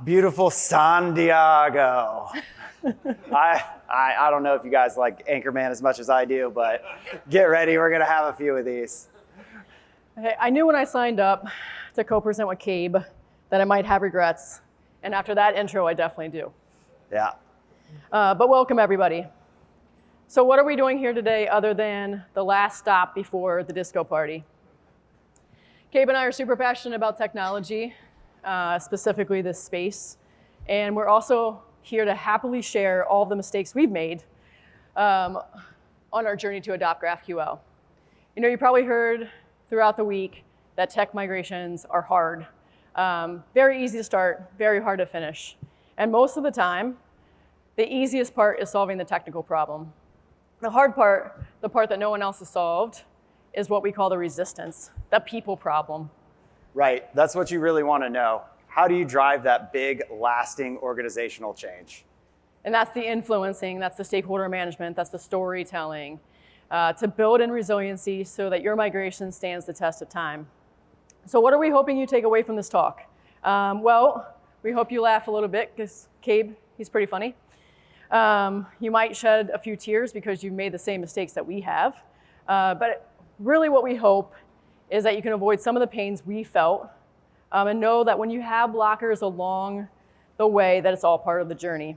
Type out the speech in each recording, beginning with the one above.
Beautiful San Diego. I don't know if you guys like Anchorman as much as I do, but get ready, we're gonna have a few of these. Okay, I knew when I signed up to co-present with Cabe that I might have regrets, and after that intro, I definitely do. Yeah. But welcome everybody. So what are we doing here today other than the last stop before the disco party? Cabe and I are super passionate about technology, specifically this space, and we're also here to happily share all the mistakes we've made on our journey to adopt GraphQL. You know, you probably heard throughout the week that tech migrations are hard. Very easy to start, very hard to finish. And most of the time, the easiest part is solving the technical problem. The hard part, the part that no one else has solved, is what we call the resistance, the people problem. Right, that's what you really want to know. How do you drive that big, lasting organizational change? And that's the influencing, that's the stakeholder management, that's the storytelling, to build in resiliency so that your migration stands the test of time. So what are we hoping you take away from this talk? Well, we hope you laugh a little bit because Cabe, he's pretty funny. You might shed a few tears because you've made the same mistakes that we have. But really what we hope is that you can avoid some of the pains we felt and know that when you have blockers along the way, that it's all part of the journey.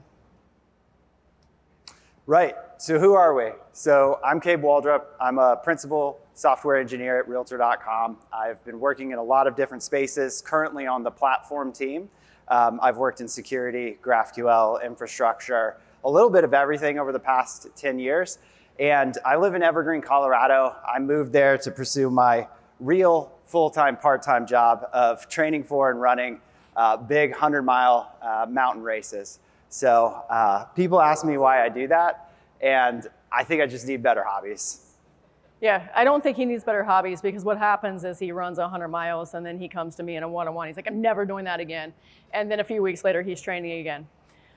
Right, so who are we? So I'm Cabe Waldrop. I'm a principal software engineer at Realtor.com. I've been working in a lot of different spaces, currently on the platform team. I've worked in security, GraphQL, infrastructure, a little bit of everything over the past 10 years. And I live in Evergreen, Colorado. I moved there to pursue my real full-time, part-time job of training for and running big 100-mile mountain races. So people ask me why I do that, and I think I just need better hobbies. Yeah, I don't think he needs better hobbies because what happens is he runs 100 miles and then he comes to me in a one-on-one. He's like, I'm never doing that again. And then a few weeks later, he's training again.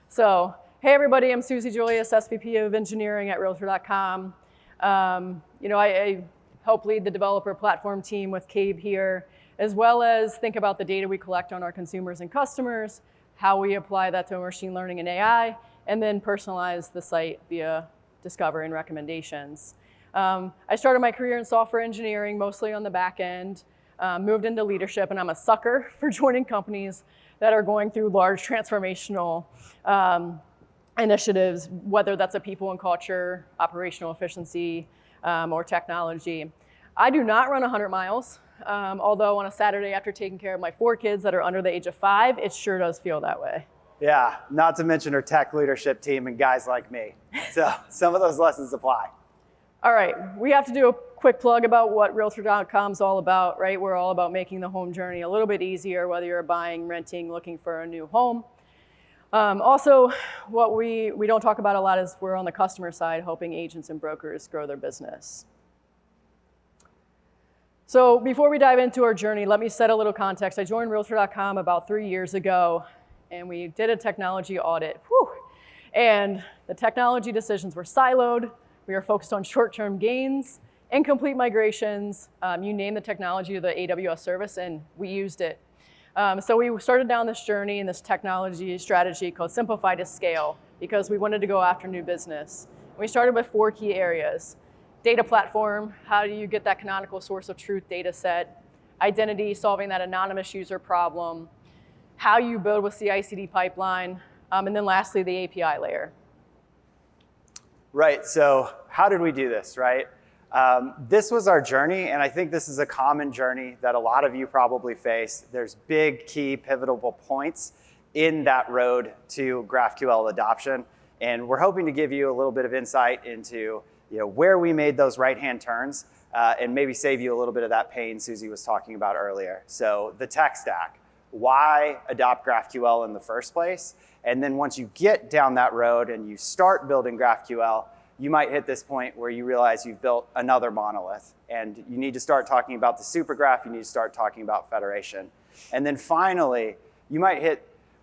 So, hey everybody, I'm Suzy Julius, SVP of Engineering at Realtor.com. You know, I help lead the developer platform team with Cabe here, as well as think about the data we collect on our consumers and customers, how we apply that to machine learning and AI, and then personalize the site via discovery and recommendations. I started my career in software engineering, mostly on the back end, moved into leadership, and I'm a sucker for joining companies that are going through large transformational initiatives, whether that's a people and culture, operational efficiency, or technology. I do not run 100 miles, although on a Saturday after taking care of my 4 kids that are under the age of 5, it sure does feel that way. Yeah, not to mention our tech leadership team and guys like me. So some of those lessons apply. All right, we have to do a quick plug about what Realtor.com is all about, right? We're all about making the home journey a little bit easier, whether you're buying, renting, looking for a new home. Also, what we don't talk about a lot is we're on the customer side, helping agents and brokers grow their business. So before we dive into our journey, let me set a little context. I joined Realtor.com about 3 years ago, and we did a technology audit. Whew. And the technology decisions were siloed. We were focused on short-term gains, incomplete migrations, you name the technology of the AWS service, and we used it. So we started down this journey and this technology strategy called Simplify to Scale because we wanted to go after new business. We started with 4 key areas. Data platform, how do you get that canonical source of truth data set? Identity, solving that anonymous user problem. How you build with CI/CD pipeline. And then lastly, the API layer. Right, so how did we do this, right? This was our journey, and I think this is a common journey that a lot of you probably face. There's big, key, pivotal points in that road to GraphQL adoption, and we're hoping to give you a little bit of insight into where we made those right-hand turns and maybe save you a little bit of that pain Suzy was talking about earlier. So the tech stack, why adopt GraphQL in the first place? And then once you get down that road and you start building GraphQL, you might hit this point where you realize you've built another monolith and you need to start talking about the supergraph, you need to start talking about federation. And then finally, you might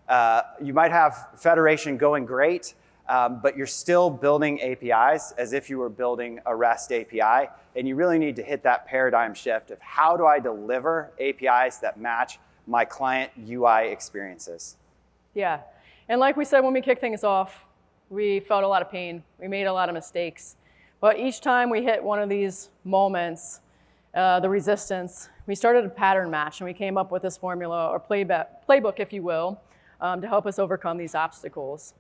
have federation going great, but you're still building APIs as if you were building a REST API, and you really need to hit that paradigm shift of how do I deliver APIs that match my client UI experiences. Yeah. And like we said when we kicked things off, we felt a lot of pain. We made a lot of mistakes. But each time we hit one of these moments, the resistance, we started a pattern match, and we came up with this formula, or playbook, if you will, to help us overcome these obstacles.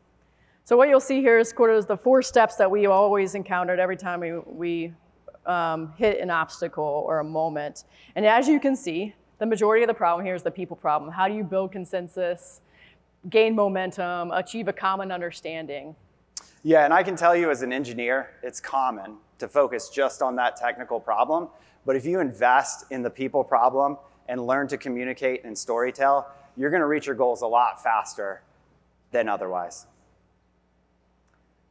So what you'll see here is sort of the 4 steps that we always encountered every time we hit an obstacle or a moment. And as you can see, the majority of the problem here is the people problem. How do you build consensus, gain momentum, achieve a common understanding? Yeah, and I can tell you as an engineer, it's common to focus just on that technical problem. But if you invest in the people problem and learn to communicate and storytell, you're going to reach your goals a lot faster than otherwise.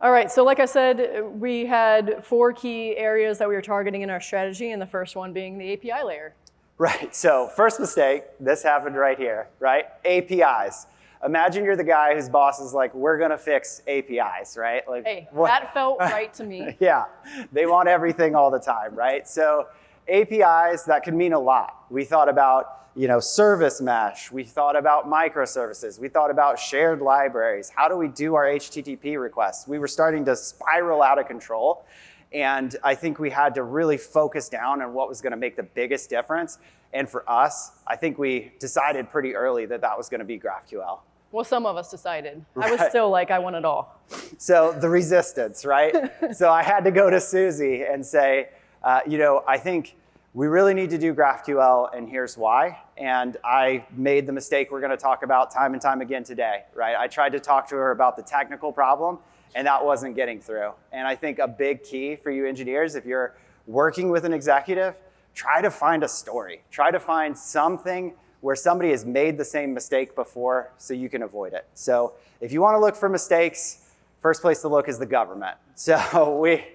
All right, so like I said, we had 4 key areas that we were targeting in our strategy, and the first one being the API layer. Right, so first mistake, this happened right here, right? APIs. Imagine you're the guy whose boss is like, we're gonna fix APIs, right? Like, hey, that felt right to me. Yeah, they want everything all the time, right? So APIs, that could mean a lot. We thought about service mesh. We thought about microservices. We thought about shared libraries. How do we do our HTTP requests? We were starting to spiral out of control. And I think we had to really focus down on what was going to make the biggest difference. And for us, I think we decided pretty early that that was going to be GraphQL. Well, some of us decided. Right. I was still like, I want it all. So the resistance, right? So I had to go to Suzy and say, I think we really need to do GraphQL, and here's why. And I made the mistake we're going to talk about time and time again today, right? I tried to talk to her about the technical problem, and that wasn't getting through. And I think a big key for you engineers, if you're working with an executive, try to find a story. Try to find something where somebody has made the same mistake before so you can avoid it. So if you want to look for mistakes, first place to look is the government. So we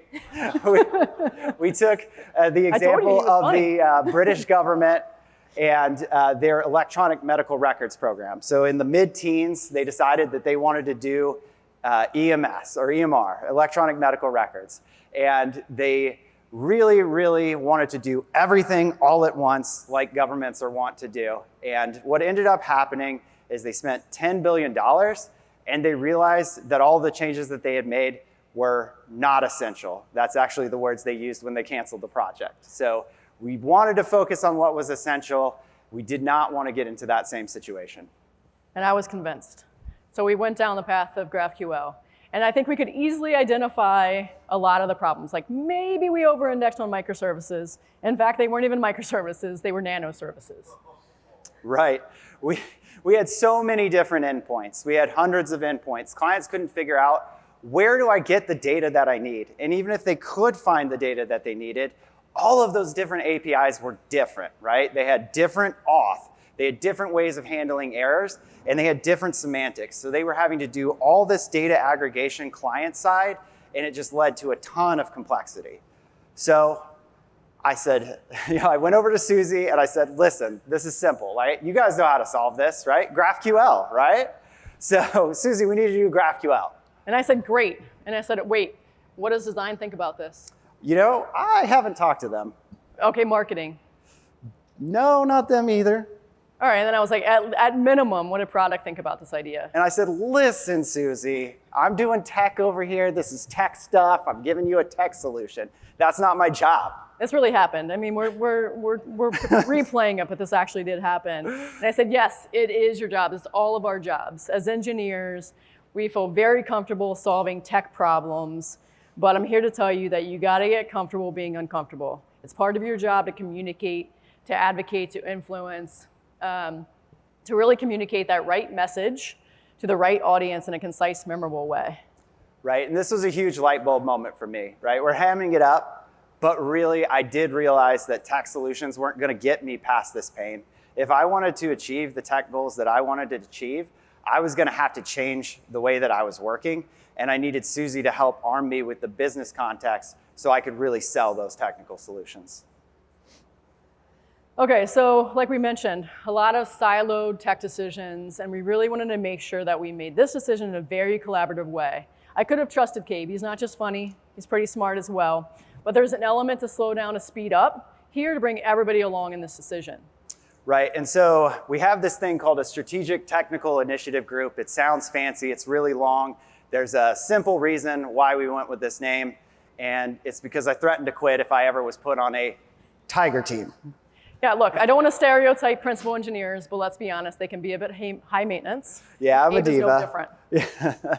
took the example of the British government and their electronic medical records program. So in the mid-teens, they decided that they wanted to do EMS or EMR, electronic medical records. And they really, really wanted to do everything all at once like governments are wont to do. And what ended up happening is they spent $10 billion and they realized that all the changes that they had made were not essential. That's actually the words they used when they canceled the project. So we wanted to focus on what was essential. We did not want to get into that same situation. And I was convinced. So we went down the path of GraphQL. And I think we could easily identify a lot of the problems. Like maybe we over-indexed on microservices. In fact, they weren't even microservices, they were nanoservices. Right. We had so many different endpoints. We had hundreds of endpoints. Clients couldn't figure out, where do I get the data that I need? And even if they could find the data that they needed, all of those different APIs were different, right? They had different auth. They had different ways of handling errors, and they had different semantics. So they were having to do all this data aggregation client side, and it just led to a ton of complexity. So I said, I went over to Suzy and I said, listen, this is simple, right? You guys know how to solve this, right? GraphQL, right? So Suzy, we need to do GraphQL. And I said, great. And I said, wait, what does design think about this? I haven't talked to them. Okay, marketing. No, not them either. All right, and then I was like, at minimum, what did product think about this idea? And I said, listen, Suzy, I'm doing tech over here. This is tech stuff. I'm giving you a tech solution. That's not my job. This really happened. I mean, we're replaying it, but this actually did happen. And I said, yes, it is your job. It's all of our jobs. As engineers, we feel very comfortable solving tech problems, but I'm here to tell you that you got to get comfortable being uncomfortable. It's part of your job to communicate, to advocate, to influence, to really communicate that right message to the right audience in a concise, memorable way. Right, and this was a huge light bulb moment for me, right? We're hamming it up. But really, I did realize that tech solutions weren't going to get me past this pain. If I wanted to achieve the tech goals that I wanted to achieve, I was going to have to change the way that I was working. And I needed Suzy to help arm me with the business context so I could really sell those technical solutions. Okay, so like we mentioned, a lot of siloed tech decisions, and we really wanted to make sure that we made this decision in a very collaborative way. I could have trusted Cabe. He's not just funny, he's pretty smart as well. But there's an element to slow down, to speed up here to bring everybody along in this decision. right? And so we have this thing called a strategic technical initiative group. It sounds fancy, it's really long. There's a simple reason why we went with this name, and it's because I threatened to quit if I ever was put on a tiger team. Yeah, look, I don't want to stereotype principal engineers, but let's be honest, they can be a bit high maintenance. Yeah, I'm a Gabe is diva. no different. Yeah.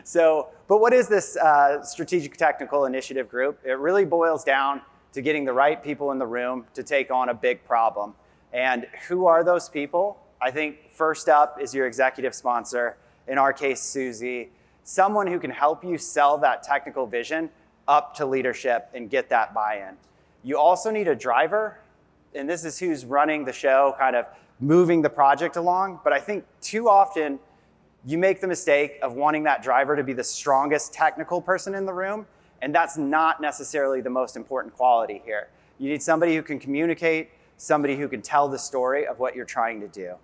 So, but what is this strategic technical initiative group? It really boils down to getting the right people in the room to take on a big problem. And who are those people? I think first up is your executive sponsor, in our case, Suzy, someone who can help you sell that technical vision up to leadership and get that buy-in. You also need a driver, and this is who's running the show, kind of moving the project along. But I think too often you make the mistake of wanting that driver to be the strongest technical person in the room, and that's not necessarily the most important quality here. You need somebody who can communicate, somebody who can tell the story of what you're trying to do.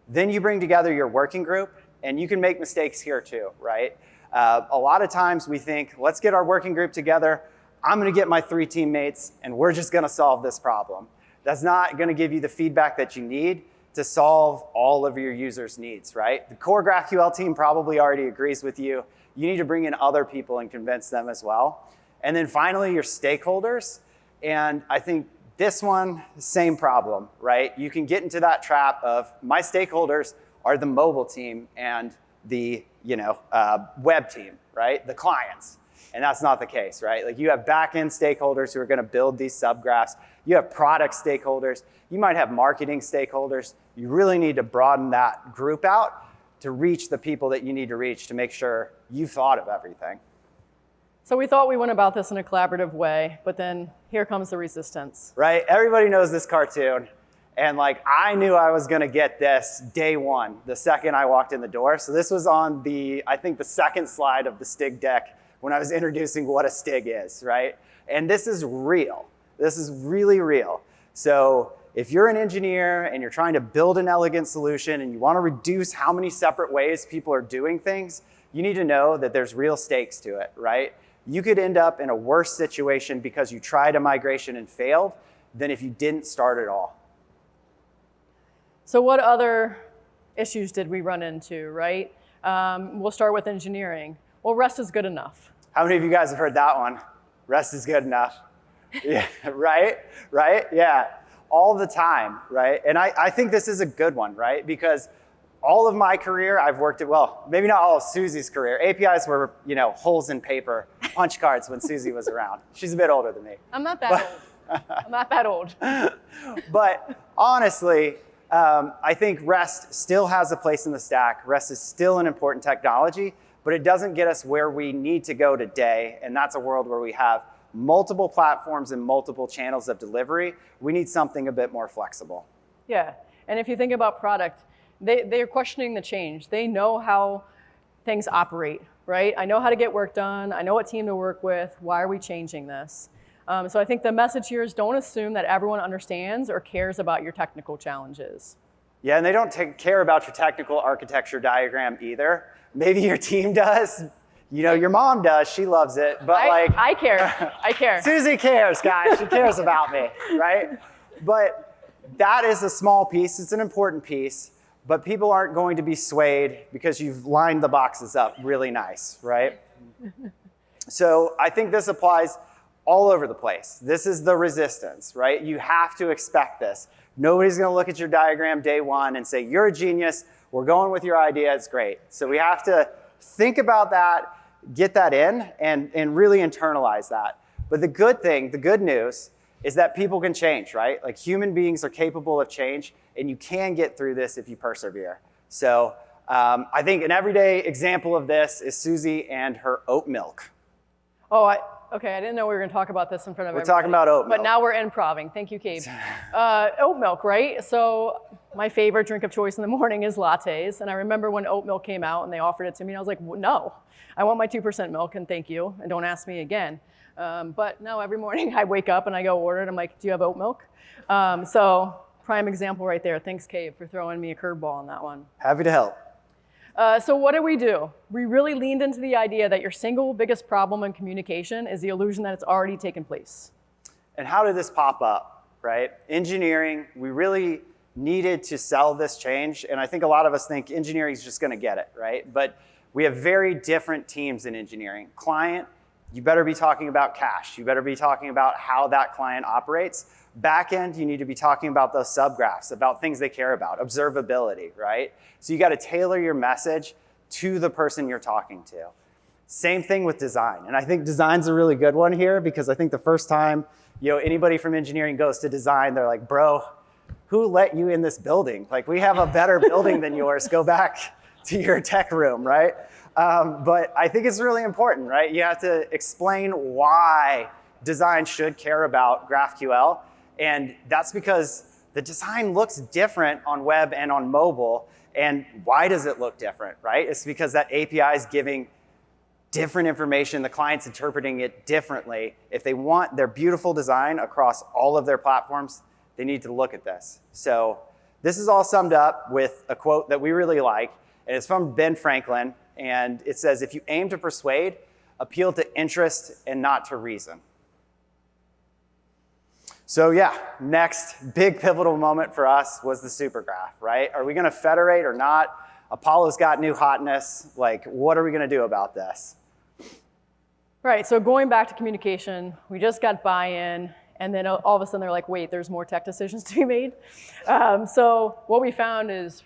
Then you bring together your working group, and you can make mistakes here too, right? A lot of times we think, let's get our working group together, I'm gonna get my 3 teammates, and we're just gonna solve this problem. That's not gonna give you the feedback that you need to solve all of your users' needs, right? The core GraphQL team probably already agrees with you. You need to bring in other people and convince them as well. And then finally, your stakeholders. And I think this one, same problem, right? You can get into that trap of my stakeholders are the mobile team and the web team, right? The clients. And that's not the case, right? Like you have back-end stakeholders who are gonna build these subgraphs. You have product stakeholders. You might have marketing stakeholders. You really need to broaden that group out to reach the people that you need to reach to make sure you've thought of everything. So we thought we went about this in a collaborative way, but then here comes the resistance. Right, everybody knows this cartoon. And like, I knew I was gonna get this day one, the second I walked in the door. So this was on I think the second slide of the STIG deck when I was introducing what a STIG is, right? And this is real. This is really real. So if you're an engineer and you're trying to build an elegant solution and you want to reduce how many separate ways people are doing things, you need to know that there's real stakes to it, right? You could end up in a worse situation because you tried a migration and failed than if you didn't start at all. So what other issues did we run into, right? We'll start with engineering. Well, REST is good enough. How many of you guys have heard that one? REST is good enough. Yeah, right? Yeah, all the time, right? And I think this is a good one, right? Because all of my career, I've worked at, well, maybe not all of Suzy's career. APIs were, holes in paper, punch cards when Suzy was around. She's a bit older than me. I'm not that old. I'm not that old. But honestly, I think REST still has a place in the stack. REST is still an important technology, but it doesn't get us where we need to go today. And that's a world where we have multiple platforms and multiple channels of delivery. We need something a bit more flexible. Yeah, and if you think about product, they're questioning the change. They know how things operate, right? I know how to get work done. I know what team to work with. Why are we changing this? So I think the message here is don't assume that everyone understands or cares about your technical challenges. Yeah, and they don't care about your technical architecture diagram either. Maybe your team does. Your mom does. She loves it. But I care. I care. Suzy cares, guys. She cares about me, right? But that is a small piece. It's an important piece. But people aren't going to be swayed because you've lined the boxes up really nice, right? So I think this applies all over the place. This is the resistance, right? You have to expect this. Nobody's going to look at your diagram day one and say, you're a genius. We're going with your idea. It's great. So we have to think about that, get that in, and really internalize that. But the good news, is that people can change, right? Like human beings are capable of change, and you can get through this if you persevere. So I think an everyday example of this is Suzy and her oat milk. Oh, okay, I didn't know we were going to talk about this in front of everybody. We're talking about oat milk. But now we're improving. Thank you, Cabe. Oat milk, right? So my favorite drink of choice in the morning is lattes. And I remember when oat milk came out and they offered it to me, and I was like, no, I want my 2% milk, and thank you, and don't ask me again. But now every morning I wake up and I go order it. I'm like, do you have oat milk? So prime example right there. Thanks, Cabe, for throwing me a curveball on that one. Happy to help. So what did we do? We really leaned into the idea that your single biggest problem in communication is the illusion that it's already taken place. And how did this pop up, right? Engineering, we really needed to sell this change. And I think a lot of us think engineering is just going to get it, right? But we have very different teams in engineering. Client, you better be talking about cache. You better be talking about how that client operates. Backend, you need to be talking about those subgraphs, about things they care about, observability, right? So you got to tailor your message to the person you're talking to. Same thing with design. And I think design's a really good one here because I think the first time anybody from engineering goes to design, they're like, bro, who let you in this building? Like, we have a better building than yours. Go back to your tech room, right? But I think it's really important, right? You have to explain why design should care about GraphQL. And that's because the design looks different on web and on mobile. And why does it look different, right? It's because that API is giving different information. The client's interpreting it differently. If they want their beautiful design across all of their platforms, they need to look at this. So this is all summed up with a quote that we really like. And it's from Ben Franklin. And it says, if you aim to persuade, appeal to interest and not to reason. So yeah, next big pivotal moment for us was the supergraph, right? Are we going to federate or not? Apollo's got new hotness. Like, what are we going to do about this? Right, so going back to communication, we just got buy-in, and then all of a sudden they're like, wait, there's more tech decisions to be made. So what we found is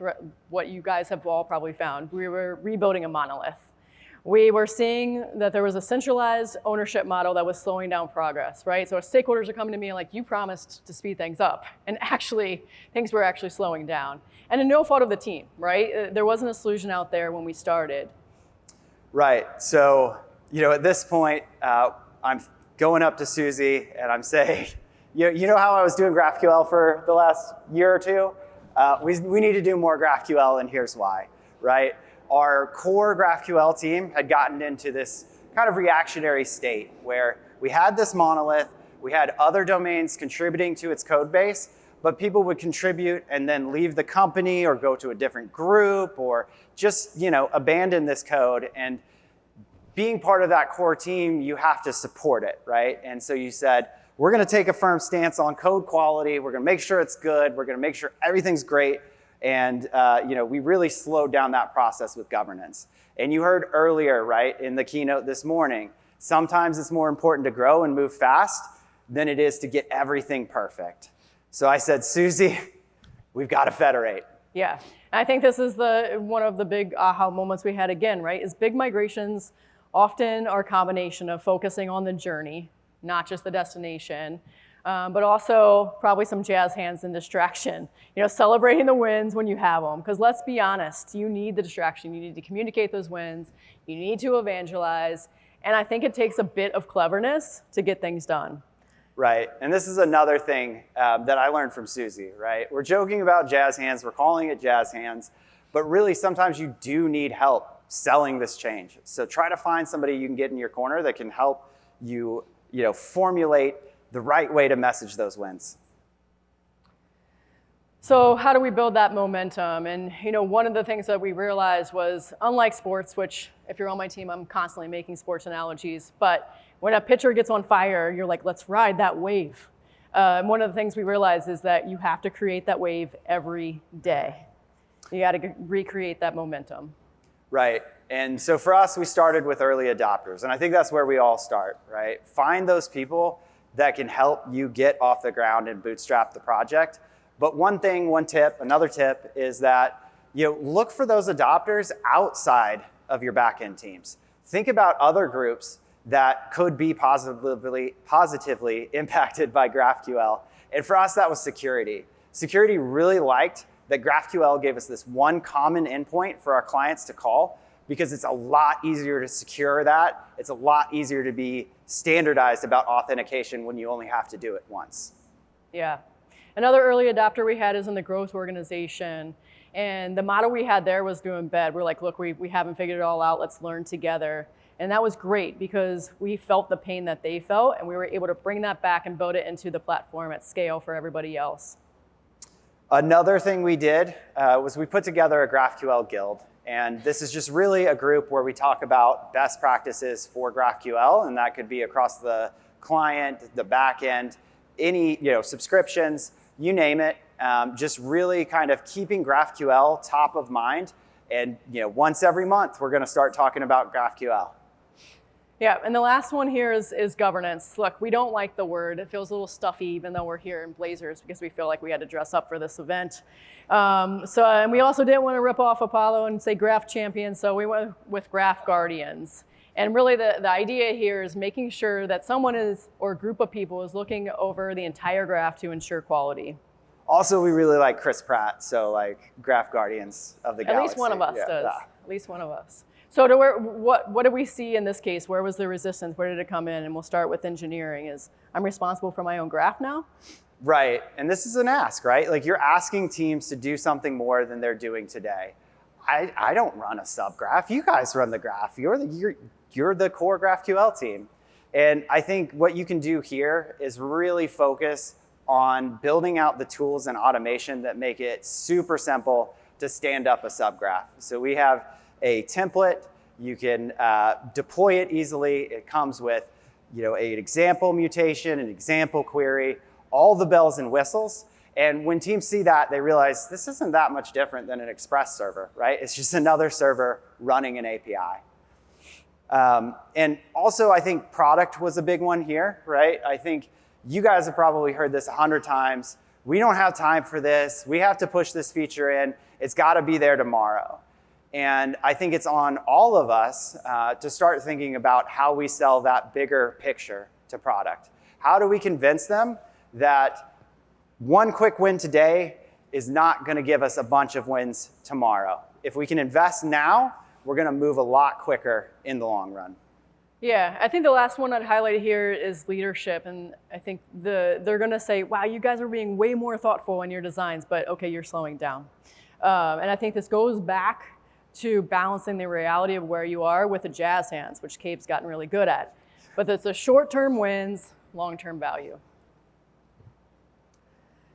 what you guys have all probably found. We were rebuilding a monolith. We were seeing that there was a centralized ownership model that was slowing down progress, right? So our stakeholders are coming to me like, you promised to speed things up. And actually, things were actually slowing down. And in no fault of the team, right? There wasn't a solution out there when we started. Right, so at this point, I'm going up to Suzy and I'm saying, you know how I was doing GraphQL for the last year or two? We need to do more GraphQL, and here's why, right? Our core GraphQL team had gotten into this kind of reactionary state where we had this monolith, we had other domains contributing to its code base, but people would contribute and then leave the company or go to a different group or just abandon this code. And being part of that core team, you have to support it, right? And so you said, we're going to take a firm stance on code quality. We're going to make sure it's good. We're going to make sure everything's great. And we really slowed down that process with governance. And you heard earlier, right, in the keynote this morning, sometimes it's more important to grow and move fast than it is to get everything perfect. So I said, Suzy, we've got to federate. Yeah, and I think this is one of the big aha moments we had again, right, is big migrations often are a combination of focusing on the journey, not just the destination, but also probably some jazz hands and distraction. Celebrating the wins when you have them. Because let's be honest, you need the distraction. You need to communicate those wins. You need to evangelize. And I think it takes a bit of cleverness to get things done. Right, and this is another thing that I learned from Suzy, right? We're joking about jazz hands, we're calling it jazz hands, but really sometimes you do need help selling this change. So try to find somebody you can get in your corner that can help you, formulate the right way to message those wins. So how do we build that momentum? And one of the things that we realized was, unlike sports, which if you're on my team, I'm constantly making sports analogies, but when a pitcher gets on fire, you're like, let's ride that wave. And one of the things we realized is that you have to create that wave every day. You got to recreate that momentum. Right, and so for us, we started with early adopters, and I think that's where we all start, right? Find those people that can help you get off the ground and bootstrap the project. But another tip is that look for those adopters outside of your backend teams. Think about other groups that could be positively impacted by GraphQL. And for us, that was security. Security really liked that GraphQL gave us this one common endpoint for our clients to call because it's a lot easier to secure that. It's a lot easier to be standardized about authentication when you only have to do it once. Yeah. Another early adopter we had is in the growth organization. And the model we had there was do embed. We're like, look, we haven't figured it all out. Let's learn together. And that was great because we felt the pain that they felt, and we were able to bring that back and build it into the platform at scale for everybody else. Another thing we did was we put together a GraphQL guild. And this is just really a group where we talk about best practices for GraphQL, and that could be across the client, the back end, any subscriptions, you name it. just really kind of keeping GraphQL top of mind. And once every month, we're going to start talking about GraphQL. Yeah, and the last one here is governance. Look, we don't like the word. It feels a little stuffy, even though we're here in blazers, because we feel like we had to dress up for this event. And we also didn't want to rip off Apollo and say Graph Champions, so we went with Graph Guardians. And really the idea here is making sure that someone is, or a group of people is looking over the entire graph to ensure quality. Also, we really like Chris Pratt, so like Graph Guardians of the Galaxy. At least one of us does. Yeah. At least one of us. So what did we see in this case? Where was the resistance? Where did it come in? And we'll start with engineering. Is I'm responsible for my own graph now? Right, and this is an ask, right? Like you're asking teams to do something more than they're doing today. I don't run a subgraph. You guys run the graph. You're the core GraphQL team. And I think what you can do here is really focus on building out the tools and automation that make it super simple to stand up a subgraph. So we have a template. You can deploy it easily. It comes with an example mutation, an example query, all the bells and whistles. And when teams see that, they realize this isn't that much different than an Express server, right? It's just another server running an API. And also, I think product was a big one here, right? I think you guys have probably heard this 100 times. We don't have time for this. We have to push this feature in. It's got to be there tomorrow. And I think it's on all of us to start thinking about how we sell that bigger picture to product. How do we convince them that one quick win today is not going to give us a bunch of wins tomorrow? If we can invest now, we're going to move a lot quicker in the long run. Yeah, I think the last one I'd highlight here is leadership. And I think they're going to say, wow, you guys are being way more thoughtful in your designs, but OK, you're slowing down. And I think this goes back to balancing the reality of where you are with the jazz hands, which Cabe's gotten really good at. But it's a short-term wins, long-term value.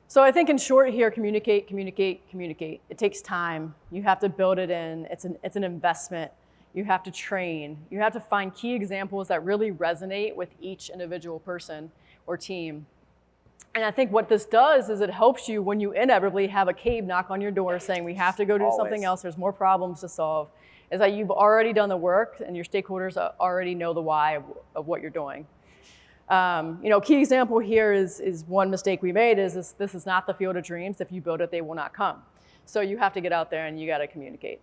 So I think in short here, communicate, communicate, communicate. It takes time. You have to build it in. It's an investment. You have to train. You have to find key examples that really resonate with each individual person or team. And I think what this does is it helps you when you inevitably have a Cabe knock on your door saying we have to go do something else, there's more problems to solve, is that you've already done the work and your stakeholders already know the why of what you're doing. Key example here is one mistake we made is this is not the field of dreams. If you build it, they will not come. So you have to get out there and you got to communicate.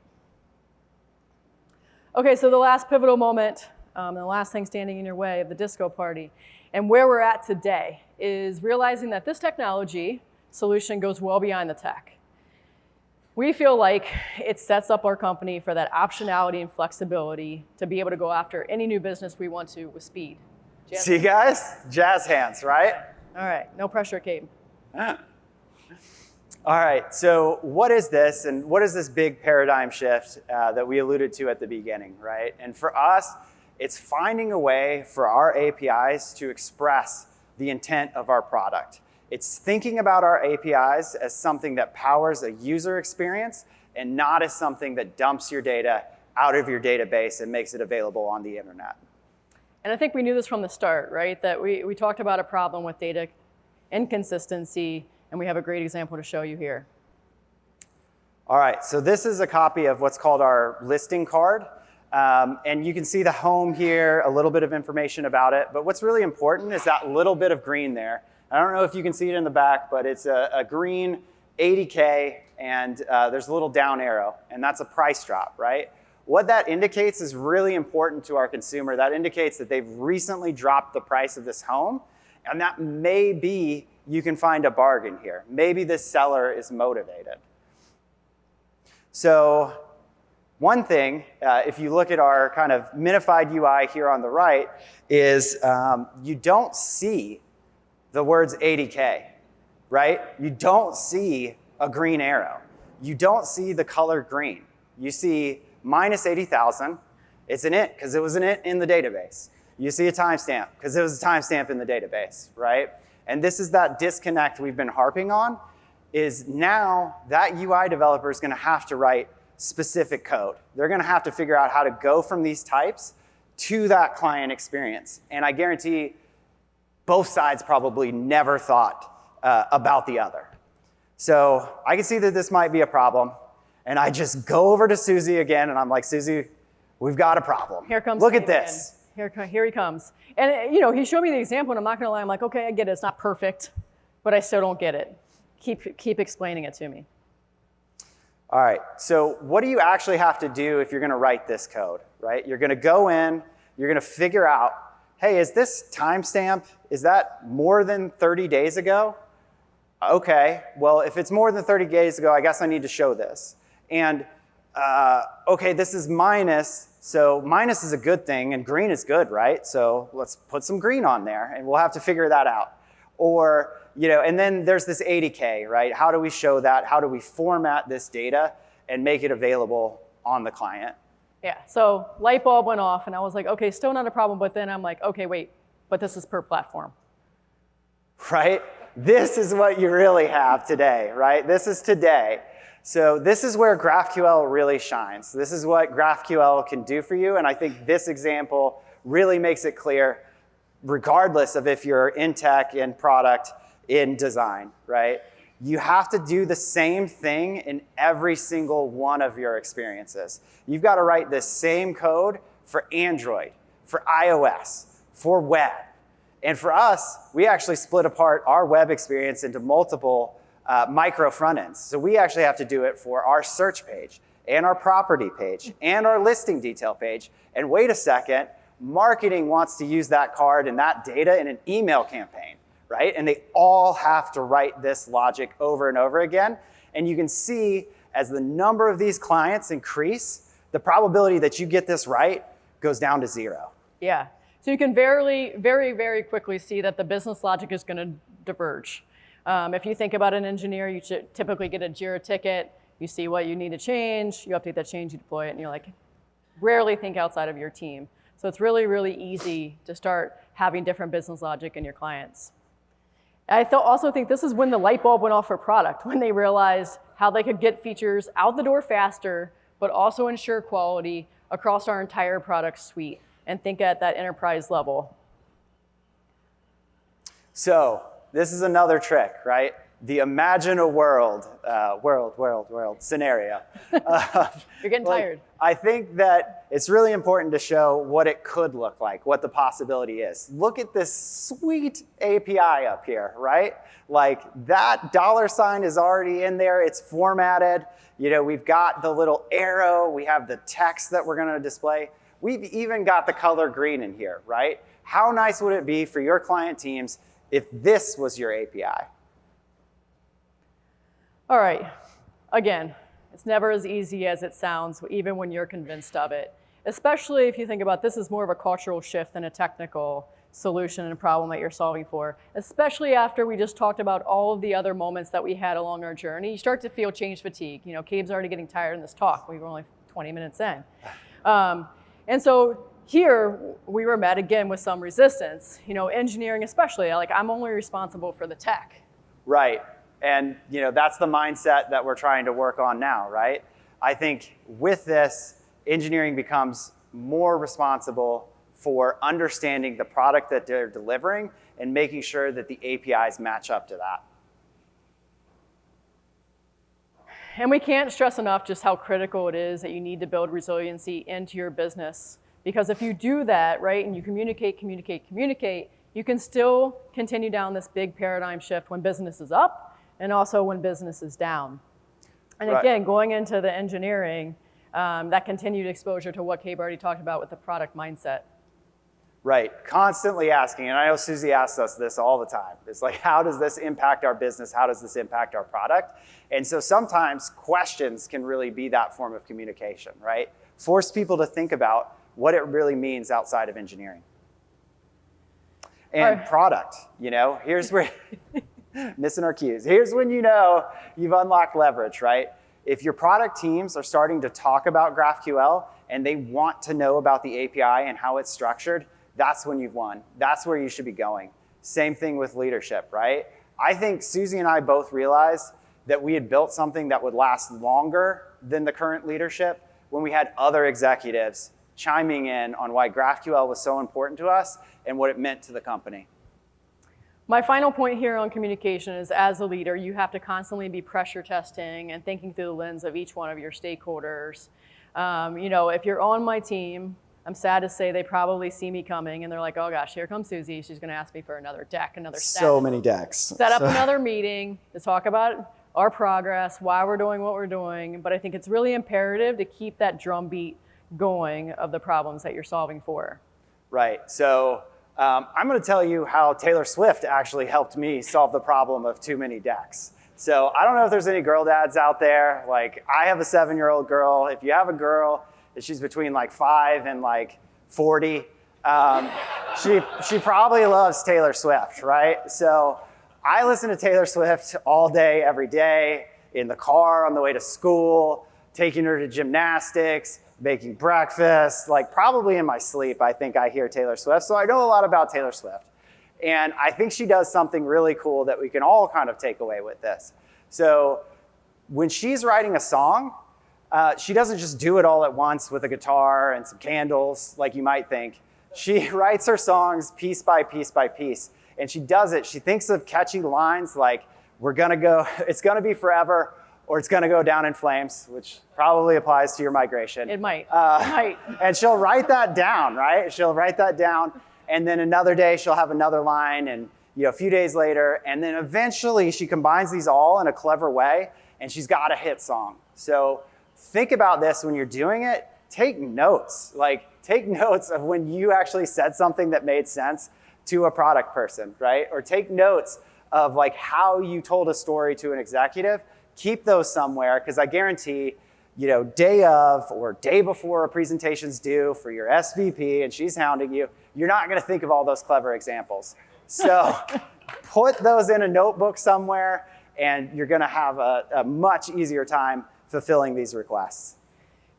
Okay, so the last pivotal moment, the last thing standing in your way of the disco party, and where we're at today is realizing that this technology solution goes well beyond the tech. We feel like it sets up our company for that optionality and flexibility to be able to go after any new business we want to with speed. See, guys? Jazz hands, right? All right, no pressure, Cabe. All right, so what is this, and what is this big paradigm shift that we alluded to at the beginning, right? And for us, it's finding a way for our APIs to express the intent of our product. It's thinking about our APIs as something that powers a user experience and not as something that dumps your data out of your database and makes it available on the internet. And I think we knew this from the start, right? That we talked about a problem with data inconsistency, and we have a great example to show you here. All right, so this is a copy of what's called our listing card. And you can see the home here, a little bit of information about it. But what's really important is that little bit of green there. I don't know if you can see it in the back, but it's a green 80K, and there's a little down arrow, and that's a price drop, right? What that indicates is really important to our consumer. That indicates that they've recently dropped the price of this home, and that may be you can find a bargain here. Maybe this seller is motivated. So one thing, if you look at our kind of minified UI here on the right, is you don't see the words 80K, right? You don't see a green arrow. You don't see the color green. You see minus 80,000. It's an int because it was an int in the database. You see a timestamp because it was a timestamp in the database, right? And this is that disconnect we've been harping on, is now that UI developer is going to have to write specific code. They're going to have to figure out how to go from these types to that client experience. And I guarantee both sides probably never thought about the other. So I can see that this might be a problem. And I just go over to Suzy again, and I'm like, Suzy, we've got a problem. Here comes Look at Cabe this. again. Here he comes. And he showed me the example, and I'm not gonna lie, I'm like, okay, I get it, it's not perfect, but I still don't get it. Keep explaining it to me. All right, so what do you actually have to do if you're gonna write this code, right? You're gonna go in, you're gonna figure out, hey, is this timestamp, is that more than 30 days ago? Okay, well, if it's more than 30 days ago, I guess I need to show this. And okay, this is minus, so minus is a good thing, and green is good, right? So let's put some green on there, and we'll have to figure that out. Or, and then there's this 80K, right? How do we show that? How do we format this data and make it available on the client? Yeah, so light bulb went off, and I was like, okay, still not a problem, but then I'm like, okay, wait, but this is per platform. Right? This is what you really have today, right? This is today. So this is where GraphQL really shines. This is what GraphQL can do for you, and I think this example really makes it clear, regardless of if you're in tech, in product, in design, right? You have to do the same thing in every single one of your experiences. You've got to write this same code for Android, for iOS, for web. And for us, we actually split apart our web experience into multiple micro front ends. So we actually have to do it for our search page and our property page and our listing detail page. And wait a second, marketing wants to use that card and that data in an email campaign, right? And they all have to write this logic over and over again. And you can see as the number of these clients increase, the probability that you get this right goes down to 0. Yeah. So you can very, very, very quickly see that the business logic is going to diverge. If you think about an engineer, you should typically get a JIRA ticket. You see what you need to change. You update that change, you deploy it, and you're like, rarely think outside of your team. So it's really, really easy to start having different business logic in your clients. I also think this is when the light bulb went off for product, when they realized how they could get features out the door faster, but also ensure quality across our entire product suite and think at that enterprise level. So this is another trick, right? The imagine a world scenario. You're getting tired. I think that it's really important to show what it could look like, what the possibility is. Look at this sweet API up here, right? Like that $ is already in there. It's formatted. We've got the little arrow. We have the text that we're going to display. We've even got the color green in here, right? How nice would it be for your client teams if this was your API? All right, again, it's never as easy as it sounds, even when you're convinced of it. Especially if you think about this is more of a cultural shift than a technical solution and a problem that you're solving for. Especially after we just talked about all of the other moments that we had along our journey, you start to feel change fatigue. Cabe's already getting tired in this talk. We were only 20 minutes in. And so here, we were met again with some resistance. Engineering especially, like I'm only responsible for the tech. Right, and that's the mindset that we're trying to work on now, right? I think with this, engineering becomes more responsible for understanding the product that they're delivering and making sure that the APIs match up to that. And we can't stress enough just how critical it is that you need to build resiliency into your business. Because if you do that, right, and you communicate, you can still continue down this big paradigm shift when business is up and also when business is down. And again, going into the engineering, that continued exposure to what Cabe already talked about with the product mindset. Right, constantly asking, and I know Suzy asks us this all the time. It's like, how does this impact our business? How does this impact our product? And so sometimes questions can really be that form of communication, right? Force people to think about what it really means outside of engineering. And product, here's where, missing our cues. Here's when you've unlocked leverage, right? If your product teams are starting to talk about GraphQL and they want to know about the API and how it's structured, that's when you've won. That's where you should be going. Same thing with leadership, right? I think Suzy and I both realized that we had built something that would last longer than the current leadership when we had other executives chiming in on why GraphQL was so important to us and what it meant to the company. My final point here on communication is, as a leader, you have to constantly be pressure testing and thinking through the lens of each one of your stakeholders. If you're on my team, I'm sad to say they probably see me coming and they're like, oh gosh, here comes Suzy. She's gonna ask me for another deck, another status. So many decks. Set up another meeting to talk about our progress, why we're doing what we're doing. But I think it's really imperative to keep that drumbeat going of the problems that you're solving for. Right, so I'm gonna tell you how Taylor Swift actually helped me solve the problem of too many decks. So I don't know if there's any girl dads out there. Like, I have a 7-year-old girl. If you have a girl, she's between like 5 and like 40, she probably loves Taylor Swift, right? So I listen to Taylor Swift all day, every day, in the car, on the way to school, taking her to gymnastics, making breakfast, like probably in my sleep, I think I hear Taylor Swift. So I know a lot about Taylor Swift. And I think she does something really cool that we can all kind of take away with this. So when she's writing a song, she doesn't just do it all at once with a guitar and some candles like you might think. She writes her songs piece by piece by piece. And she does it. She thinks of catchy lines like, it's gonna be forever, or it's gonna go down in flames, which probably applies to your migration. It might. It might. And she'll write that down, right? She'll write that down, and then another day she'll have another line, and a few days later, and then eventually she combines these all in a clever way, and she's got a hit song. So think about this when you're doing it. Take notes. Take notes of when you actually said something that made sense to a product person, right? Or take notes of how you told a story to an executive. Keep those somewhere, because I guarantee, day of or day before a presentation's due for your SVP and she's hounding you, you're not gonna think of all those clever examples. So put those in a notebook somewhere, and you're gonna have a much easier time fulfilling these requests.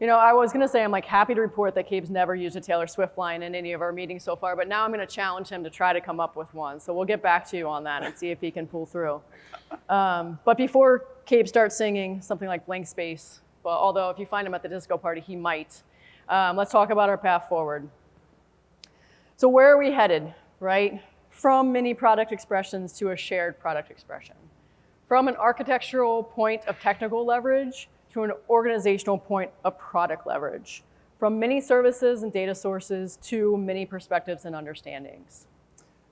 I was going to say, I'm happy to report that Cabe's never used a Taylor Swift line in any of our meetings so far, but now I'm going to challenge him to try to come up with one. So we'll get back to you on that and see if he can pull through. But before Cabe starts singing something like Blank Space, well, although if you find him at the disco party, he might, let's talk about our path forward. So where are we headed, right? From many product expressions to a shared product expression. From an architectural point of technical leverage to an organizational point of product leverage, from many services and data sources to many perspectives and understandings.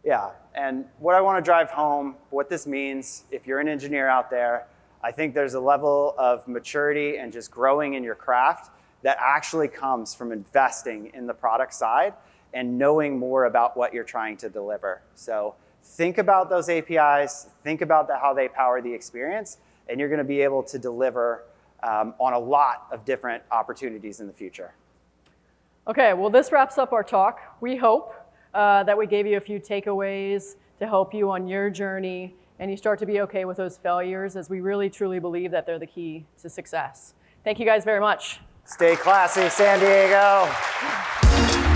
Yeah, and what I want to drive home, what this means, if you're an engineer out there, I think there's a level of maturity and just growing in your craft that actually comes from investing in the product side and knowing more about what you're trying to deliver. So think about those APIs, think about how they power the experience, and you're going to be able to deliver on a lot of different opportunities in the future. Okay, well, this wraps up our talk. We hope that we gave you a few takeaways to help you on your journey, and you start to be okay with those failures, as we really truly believe that they're the key to success. Thank you guys very much. Stay classy, San Diego.